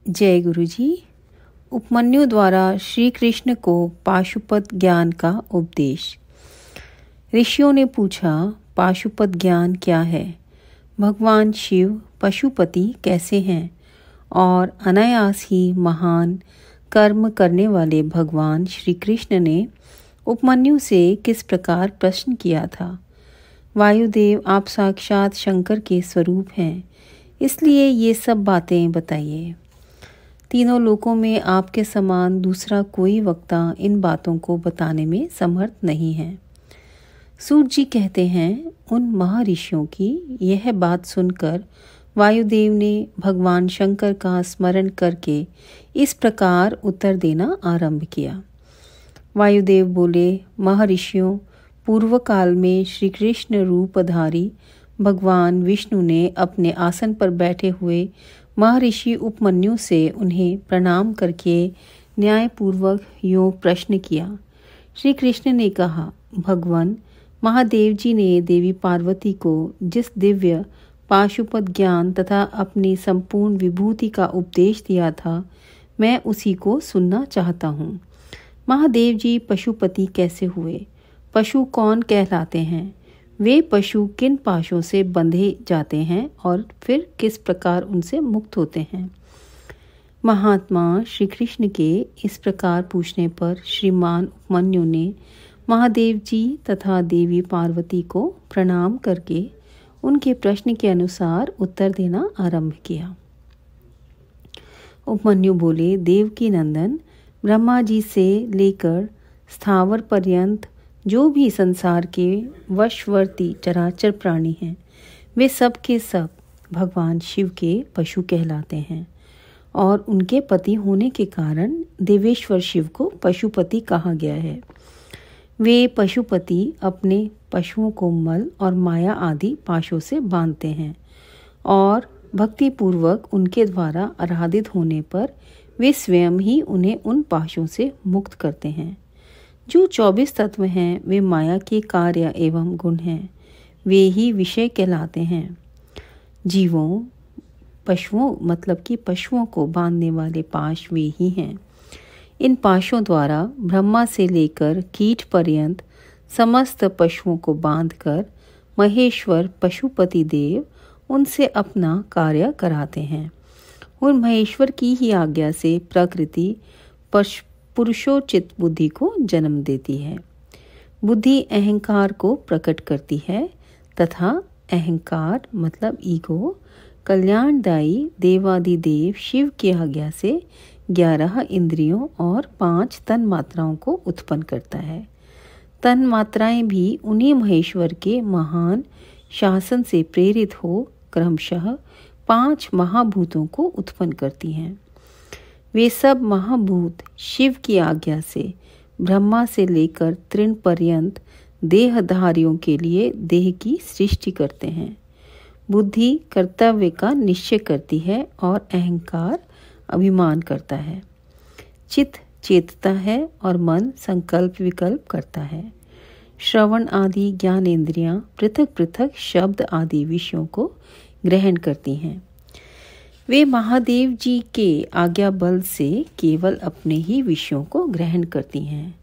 जय गुरु जी। उपमन्यु द्वारा श्री कृष्ण को पाशुपत ज्ञान का उपदेश। ऋषियों ने पूछा, पाशुपत ज्ञान क्या है? भगवान शिव पशुपति कैसे हैं? और अनायास ही महान कर्म करने वाले भगवान श्री कृष्ण ने उपमन्यु से किस प्रकार प्रश्न किया था? वायुदेव, आप साक्षात शंकर के स्वरूप हैं, इसलिए ये सब बातें बताइए। तीनों लोकों में आपके समान दूसरा कोई वक्ता इन बातों को बताने में समर्थ नहीं है। सूत जी कहते हैं, उन महर्षियों की यह बात सुनकर वायुदेव ने भगवान शंकर का स्मरण करके इस प्रकार उत्तर देना आरंभ किया। वायुदेव बोले, महर्षियों, पूर्व काल में श्री कृष्ण रूपधारी भगवान विष्णु ने अपने आसन पर बैठे हुए महर्षि उपमन्यु से उन्हें प्रणाम करके न्यायपूर्वक यूं प्रश्न किया। श्री कृष्ण ने कहा, भगवान महादेव जी ने देवी पार्वती को जिस दिव्य पाशुपत ज्ञान तथा अपनी संपूर्ण विभूति का उपदेश दिया था, मैं उसी को सुनना चाहता हूँ। महादेव जी पशुपति कैसे हुए? पशु कौन कहलाते हैं? वे पशु किन पाशों से बंधे जाते हैं और फिर किस प्रकार उनसे मुक्त होते हैं? महात्मा श्री कृष्ण के इस प्रकार पूछने पर श्रीमान उपमन्यु ने महादेव जी तथा देवी पार्वती को प्रणाम करके उनके प्रश्न के अनुसार उत्तर देना आरंभ किया। उपमन्यु बोले, देव की नंदन, ब्रह्मा जी से लेकर स्थावर पर्यंत जो भी संसार के वशवर्ती चराचर प्राणी हैं, वे सब के सब भगवान शिव के पशु कहलाते हैं और उनके पति होने के कारण देवेश्वर शिव को पशुपति कहा गया है। वे पशुपति अपने पशुओं को मल और माया आदि पाशों से बांधते हैं और भक्तिपूर्वक उनके द्वारा आराधित होने पर वे स्वयं ही उन्हें उन पाशों से मुक्त करते हैं। जो 24 तत्व हैं, वे माया के कार्य एवं गुण हैं, वे ही विषय कहलाते हैं। जीवों, पशुओं मतलब कि पशुओं को बांधने वाले पाश वे ही हैं। इन पाशों द्वारा ब्रह्मा से लेकर कीट पर्यंत समस्त पशुओं को बांधकर महेश्वर पशुपति देव उनसे अपना कार्य कराते हैं। उन महेश्वर की ही आज्ञा से प्रकृति पुरुषोचित बुद्धि को जन्म देती है। बुद्धि अहंकार को प्रकट करती है तथा अहंकार मतलब ईगो कल्याणदायी देवादिदेव शिव की आज्ञा से 11 इंद्रियों और 5 तन मात्राओं को उत्पन्न करता है। तन मात्राएं भी उन्हीं महेश्वर के महान शासन से प्रेरित हो क्रमशः 5 महाभूतों को उत्पन्न करती हैं। वे सब महाभूत शिव की आज्ञा से ब्रह्मा से लेकर तृण पर्यंत देहधारियों के लिए देह की सृष्टि करते हैं। बुद्धि कर्तव्य का निश्चय करती है और अहंकार अभिमान करता है। चित्त चेतता है और मन संकल्प विकल्प करता है। श्रवण आदि ज्ञानेंद्रियां पृथक पृथक शब्द आदि विषयों को ग्रहण करती हैं। वे महादेव जी के आज्ञा बल से केवल अपने ही विषयों को ग्रहण करती हैं।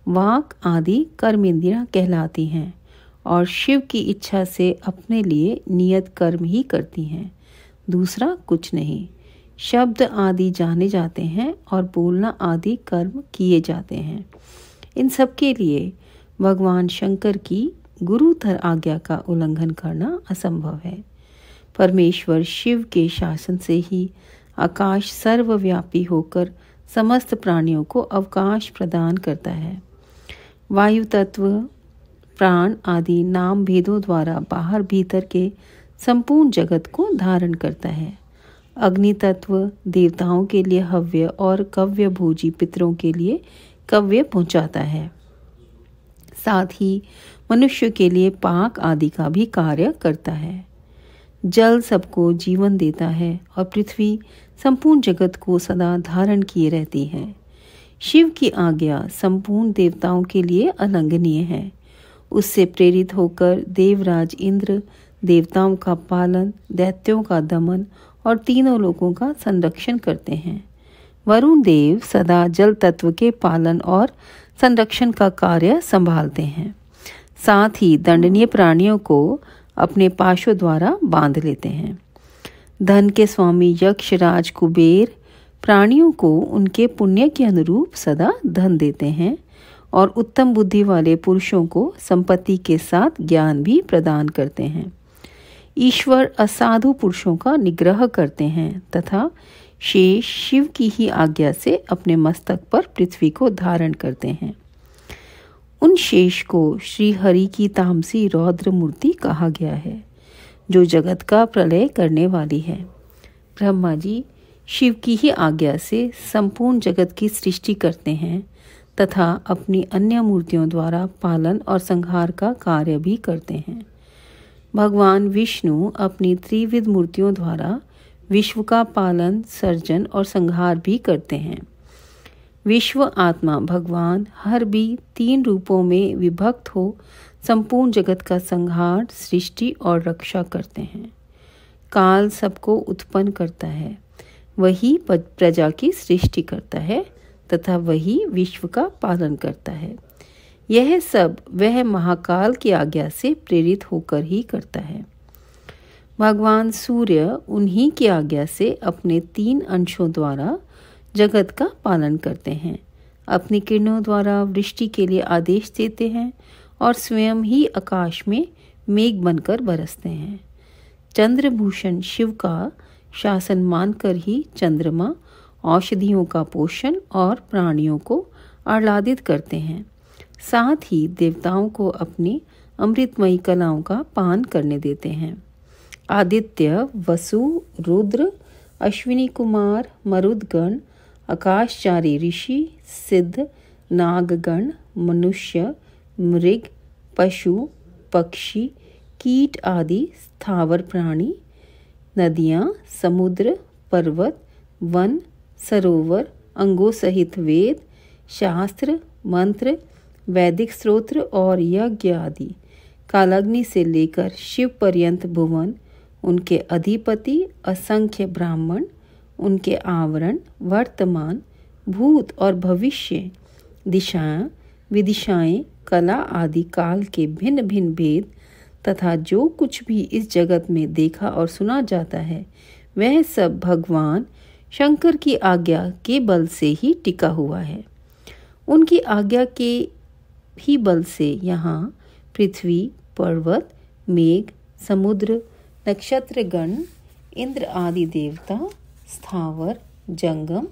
वाक आदि कर्मेंद्रियां कहलाती हैं और शिव की इच्छा से अपने लिए नियत कर्म ही करती हैं, दूसरा कुछ नहीं। शब्द आदि जाने जाते हैं और बोलना आदि कर्म किए जाते हैं। इन सब के लिए भगवान शंकर की गुरुतर आज्ञा का उल्लंघन करना असंभव है। परमेश्वर शिव के शासन से ही आकाश सर्वव्यापी होकर समस्त प्राणियों को अवकाश प्रदान करता है। वायु तत्व प्राण आदि नाम भेदों द्वारा बाहर भीतर के संपूर्ण जगत को धारण करता है। अग्नि तत्व देवताओं के लिए हव्य और कव्य भोजी पितरों के लिए कव्य पहुंचाता है। साथ ही मनुष्य के लिए पाक आदि का भी कार्य करता है। जल सबको जीवन देता है और पृथ्वी संपूर्ण जगत को सदा धारण किए रहती है। शिव की आज्ञा संपूर्ण देवताओं के लिए अलंघनीय है। उससे प्रेरित होकर देवराज इंद्र देवताओं का पालन, दैत्यों का दमन और तीनों लोगों का संरक्षण करते हैं। वरुण देव सदा जल तत्व के पालन और संरक्षण का कार्य संभालते हैं। साथ ही दंडनीय प्राणियों को अपने पाशों द्वारा बांध लेते हैं। धन के स्वामी यक्ष राज कुबेर प्राणियों को उनके पुण्य के अनुरूप सदा धन देते हैं और उत्तम बुद्धि वाले पुरुषों को संपत्ति के साथ ज्ञान भी प्रदान करते हैं। ईश्वर असाधु पुरुषों का निग्रह करते हैं तथा शेष शिव की ही आज्ञा से अपने मस्तक पर पृथ्वी को धारण करते हैं। उन शेष को श्री हरि की तामसी रौद्र मूर्ति कहा गया है, जो जगत का प्रलय करने वाली है। ब्रह्मा जी शिव की ही आज्ञा से संपूर्ण जगत की सृष्टि करते हैं तथा अपनी अन्य मूर्तियों द्वारा पालन और संहार का कार्य भी करते हैं। भगवान विष्णु अपनी त्रिविध मूर्तियों द्वारा विश्व का पालन, सर्जन और संहार भी करते हैं। विश्व आत्मा भगवान हर भी 3 रूपों में विभक्त हो संपूर्ण जगत का संहार, सृष्टि और रक्षा करते हैं। काल सबको उत्पन्न करता है, वही प्रजा की सृष्टि करता है तथा वही विश्व का पालन करता है। यह सब वह महाकाल की आज्ञा से प्रेरित होकर ही करता है। भगवान सूर्य उन्हीं की आज्ञा से अपने 3 अंशों द्वारा जगत का पालन करते हैं। अपनी किरणों द्वारा वृष्टि के लिए आदेश देते हैं और स्वयं ही आकाश में मेघ बनकर बरसते हैं। चंद्रभूषण शिव का शासन मानकर ही चंद्रमा औषधियों का पोषण और प्राणियों को आह्लादित करते हैं। साथ ही देवताओं को अपनी अमृतमयी कलाओं का पान करने देते हैं। आदित्य, वसु, रुद्र, अश्विनी कुमार, मरुदगण, आकाशचारी ऋषि, सिद्ध, नागगण, मनुष्य, मृग, पशु, पक्षी, कीट आदि स्थावर प्राणी, नदियाँ, समुद्र, पर्वत, वन, सरोवर, अंगों सहित वेद, शास्त्र, मंत्र, वैदिक स्तोत्र और यज्ञ आदि, कालाग्नि से लेकर शिव पर्यंत भुवन, उनके अधिपति, असंख्य ब्राह्मण, उनके आवरण, वर्तमान, भूत और भविष्य, दिशाएं, विदिशाएं, कला आदि काल के भिन्न भिन्न भेद तथा जो कुछ भी इस जगत में देखा और सुना जाता है, वह सब भगवान शंकर की आज्ञा के बल से ही टिका हुआ है। उनकी आज्ञा के ही बल से यहाँ पृथ्वी, पर्वत, मेघ, समुद्र, नक्षत्रगण, इंद्र आदि देवता, स्थावर, जंगम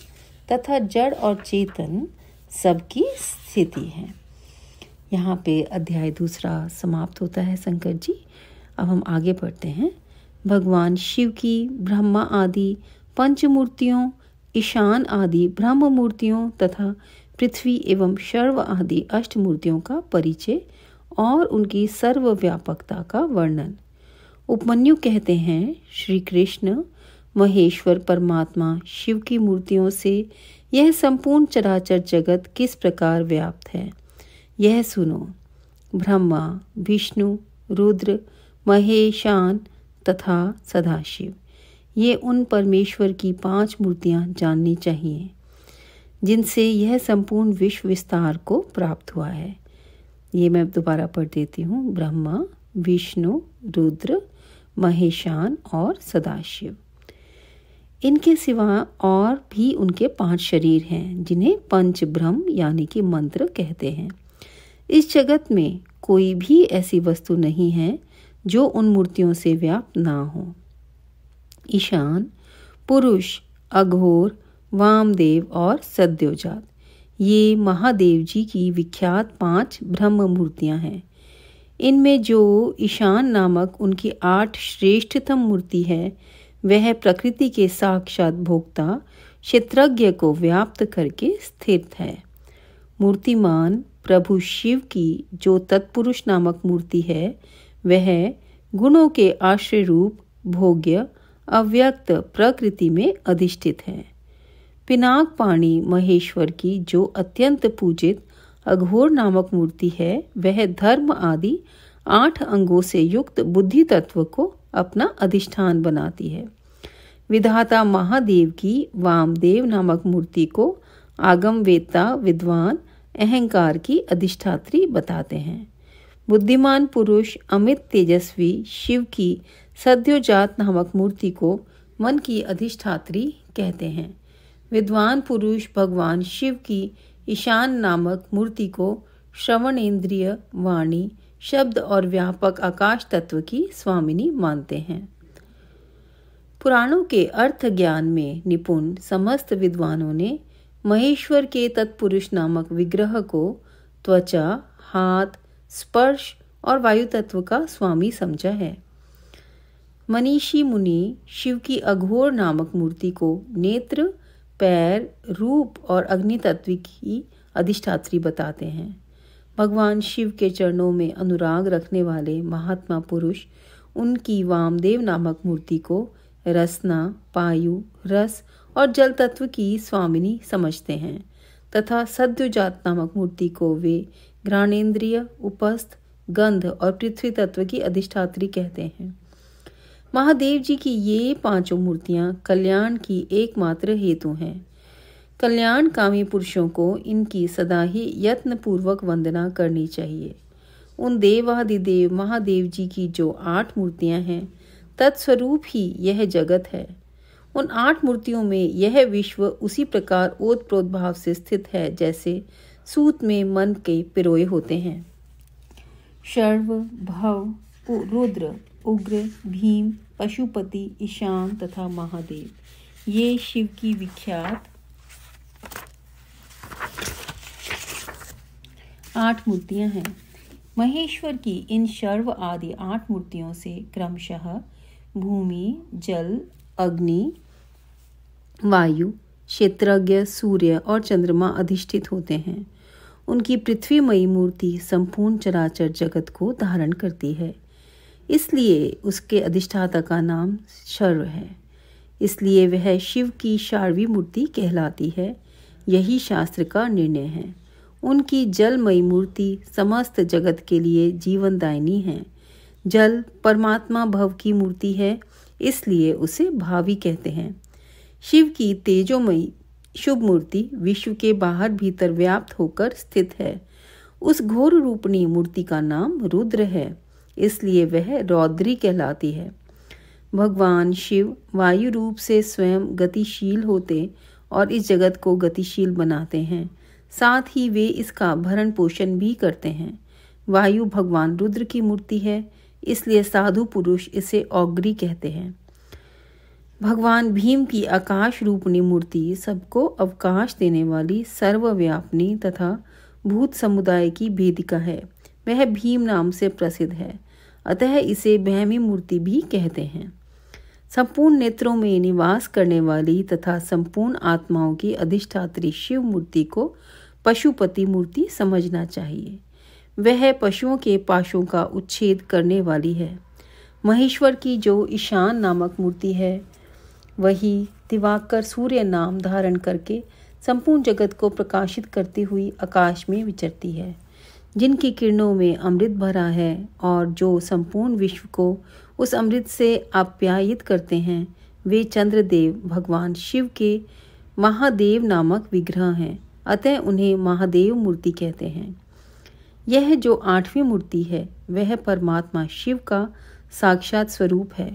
तथा जड़ और चेतन सबकी स्थिति है। यहाँ पे अध्याय 2 समाप्त होता है शंकर जी। अब हम आगे बढ़ते हैं। भगवान शिव की ब्रह्मा आदि पंचमूर्तियों, ईशान आदि ब्रह्म मूर्तियों तथा पृथ्वी एवं शर्व आदि अष्टमूर्तियों का परिचय और उनकी सर्वव्यापकता का वर्णन। उपमन्यु कहते हैं, श्री कृष्ण महेश्वर परमात्मा शिव की मूर्तियों से यह संपूर्ण चराचर जगत किस प्रकार व्याप्त है, यह सुनो। ब्रह्मा, विष्णु, रुद्र, महेशान तथा सदाशिव, ये उन परमेश्वर की 5 मूर्तियां जाननी चाहिए जिनसे यह संपूर्ण विश्व विस्तार को प्राप्त हुआ है। ये मैं दोबारा पढ़ देती हूँ। ब्रह्मा, विष्णु, रुद्र, महेशान और सदाशिव। इनके सिवा और भी उनके 5 शरीर हैं जिन्हें पंच ब्रह्म यानी कि मंत्र कहते हैं। इस जगत में कोई भी ऐसी वस्तु नहीं है जो उन मूर्तियों से व्याप्त ना हो। ईशान, पुरुष, अघोर, वामदेव और सद्योजात, ये महादेव जी की विख्यात 5 ब्रह्म मूर्तियां हैं। इनमें जो ईशान नामक उनकी 8 श्रेष्ठतम मूर्ति है, वह प्रकृति के साक्षात भोक्ता क्षेत्रज्ञ को व्याप्त करके स्थित है। मूर्तिमान प्रभु शिव की जो तत्पुरुष नामक मूर्ति है, वह गुणों के आश्रय रूप भोग्य अव्यक्त प्रकृति में अधिष्ठित है। पिनाक पाणी महेश्वर की जो अत्यंत पूजित अघोर नामक मूर्ति है, वह धर्म आदि 8 अंगों से युक्त बुद्धि तत्व को अपना अधिष्ठान बनाती है। विधाता महादेव की वामदेव नामक मूर्ति को आगम वेत्ता विद्वान अहंकार की अधिष्ठात्री बताते हैं। बुद्धिमान पुरुष अमित तेजस्वी शिव की सद्योजात नामक मूर्ति को मन की अधिष्ठात्री कहते हैं। विद्वान पुरुष भगवान शिव की ईशान नामक मूर्ति को श्रवण इंद्रिय, वाणी, शब्द और व्यापक आकाश तत्व की स्वामिनी मानते हैं। पुराणों के अर्थ ज्ञान में निपुण समस्त विद्वानों ने महेश्वर के तत्पुरुष नामक विग्रह को त्वचा, हाथ, स्पर्श और वायु तत्व का स्वामी समझा है। मनीषी मुनि शिव की अघोर नामक मूर्ति को नेत्र, पैर, रूप और अग्नि तत्व की अधिष्ठात्री बताते हैं। भगवान शिव के चरणों में अनुराग रखने वाले महात्मा पुरुष उनकी वामदेव नामक मूर्ति को रसना, पायु, रस और जल तत्व की स्वामिनी समझते हैं तथा सद्योजात नामक मूर्ति को वे घ्राणेन्द्रिय, उपस्थ, गंध और पृथ्वी तत्व की अधिष्ठात्री कहते हैं। महादेव जी की ये पांचों मूर्तियां कल्याण की एकमात्र हेतु हैं। कल्याणकामी पुरुषों को इनकी सदा ही यत्न पूर्वक वंदना करनी चाहिए। उन देवादिदेव महादेव जी की जो 8 मूर्तियां हैं, तत्स्वरूप ही यह जगत है। उन 8 मूर्तियों में यह विश्व उसी प्रकार ओतप्रोत भाव से स्थित है जैसे सूत में मन के पिरोए होते हैं। शर्व, भव, रुद्र, उग्र, भीम, पशुपति, ईशान तथा महादेव ये शिव की विख्यात 8 मूर्तियां हैं। महेश्वर की इन शर्व आदि 8 मूर्तियों से क्रमशः भूमि, जल, अग्नि, वायु, क्षेत्रज्ञ, सूर्य और चंद्रमा अधिष्ठित होते हैं। उनकी पृथ्वीमयी मूर्ति संपूर्ण चराचर जगत को धारण करती है, इसलिए उसके अधिष्ठाता का नाम शर्व है। इसलिए वह शिव की शार्वी मूर्ति कहलाती है। यही शास्त्र का निर्णय है। उनकी जलमयी मूर्ति समस्त जगत के लिए जीवनदायिनी है। जल परमात्मा भव की मूर्ति है, इसलिए उसे भावी कहते हैं। शिव की तेजोमयी शुभ मूर्ति विश्व के बाहर भीतर व्याप्त होकर स्थित है। उस घोर रूपणी मूर्ति का नाम रुद्र है, इसलिए वह रौद्री कहलाती है। भगवान शिव वायु रूप से स्वयं गतिशील होते और इस जगत को गतिशील बनाते हैं। साथ ही वे इसका भरण पोषण भी करते हैं। वायु भगवान रुद्र की मूर्ति है, इसलिए साधु पुरुष इसे औग्री कहते हैं। भगवान भीम की आकाश रूपणी मूर्ति सबको अवकाश देने वाली सर्वव्यापिनी तथा भूत समुदाय की भेदिका है। वह भीम नाम से प्रसिद्ध है, अतः इसे भैमी मूर्ति भी कहते हैं। संपूर्ण नेत्रों में निवास करने वाली तथा संपूर्ण आत्माओं की अधिष्ठात्री शिव मूर्ति को पशुपति मूर्ति समझना चाहिए। वह पशुओं के पाशों का उच्छेद करने वाली है। महेश्वर की जो ईशान नामक मूर्ति है, वही दिवाकर सूर्य नाम धारण करके संपूर्ण जगत को प्रकाशित करती हुई आकाश में विचरती है, जिनकी किरणों में अमृत भरा है और जो संपूर्ण विश्व को उस अमृत से आप्यायित करते हैं। वे चंद्रदेव भगवान शिव के महादेव नामक विग्रह हैं, अतः उन्हें महादेव मूर्ति कहते हैं। यह जो 8वीं मूर्ति है, वह परमात्मा शिव का साक्षात स्वरूप है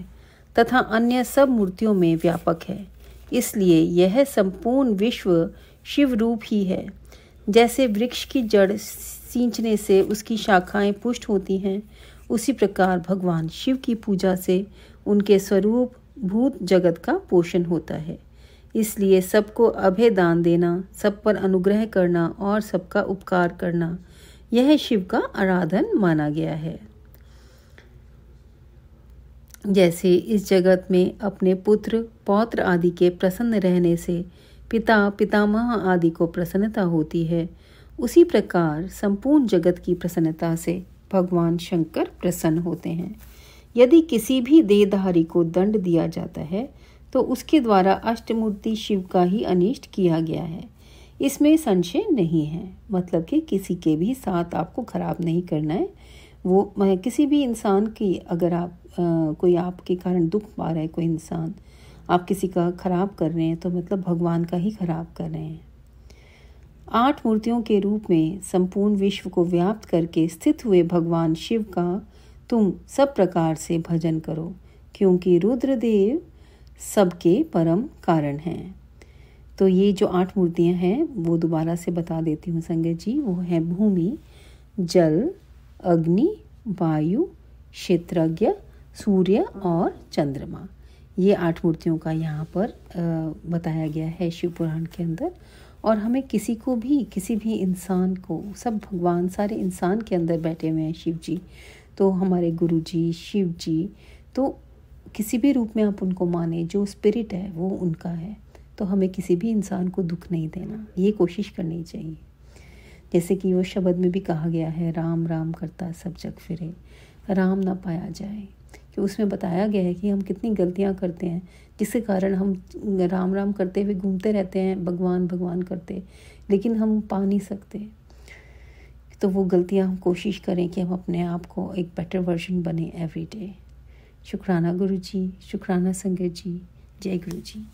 तथा अन्य सब मूर्तियों में व्यापक है, इसलिए यह संपूर्ण विश्व शिव रूप ही है। जैसे वृक्ष की जड़ सींचने से उसकी शाखाएं पुष्ट होती हैं, उसी प्रकार भगवान शिव की पूजा से उनके स्वरूप भूत जगत का पोषण होता है। इसलिए सबको अभय दान देना, सब पर अनुग्रह करना और सबका उपकार करना, यह शिव का आराधन माना गया है। जैसे इस जगत में अपने पुत्र पौत्र आदि के प्रसन्न रहने से पिता पितामह आदि को प्रसन्नता होती है, उसी प्रकार संपूर्ण जगत की प्रसन्नता से भगवान शंकर प्रसन्न होते हैं। यदि किसी भी देहधारी को दंड दिया जाता है तो उसके द्वारा अष्टमूर्ति शिव का ही अनिष्ट किया गया है, इसमें संशय नहीं है। मतलब कि किसी के भी साथ आपको खराब नहीं करना है। किसी भी इंसान की अगर आप कोई आपके कारण दुख पा रहा है, कोई इंसान आप किसी का खराब कर रहे हैं तो मतलब भगवान का ही खराब कर रहे हैं। 8 मूर्तियों के रूप में संपूर्ण विश्व को व्याप्त करके स्थित हुए भगवान शिव का तुम सब प्रकार से भजन करो, क्योंकि रुद्रदेव सबके परम कारण हैं। तो ये जो 8 मूर्तियां हैं वो दोबारा से बता देती हूँ संगत जी। वो है भूमि, जल, अग्नि, वायु, क्षेत्रज्ञ, सूर्य और चंद्रमा। ये 8 मूर्तियों का यहाँ पर बताया गया है शिव पुराण के अंदर। और हमें किसी भी इंसान को, सब भगवान सारे इंसान के अंदर बैठे हुए हैं शिव जी। तो हमारे गुरु जी शिव जी, तो किसी भी रूप में आप उनको माने, जो स्पिरिट है वो उनका है। तो हमें किसी भी इंसान को दुख नहीं देना, ये कोशिश करनी चाहिए। जैसे कि वो शब्द में भी कहा गया है, राम राम करता सब जग फिरे, राम ना पाया जाए। कि उसमें बताया गया है कि हम कितनी गलतियां करते हैं जिसके कारण हम राम राम करते हुए घूमते रहते हैं, भगवान भगवान करते, लेकिन हम पा नहीं सकते। तो वो गलतियां हम कोशिश करें कि हम अपने आप को एक बेटर वर्जन बने एवरी डे। शुक्राना गुरु जी, शुक्राना संगत जी, जय गुरु जी।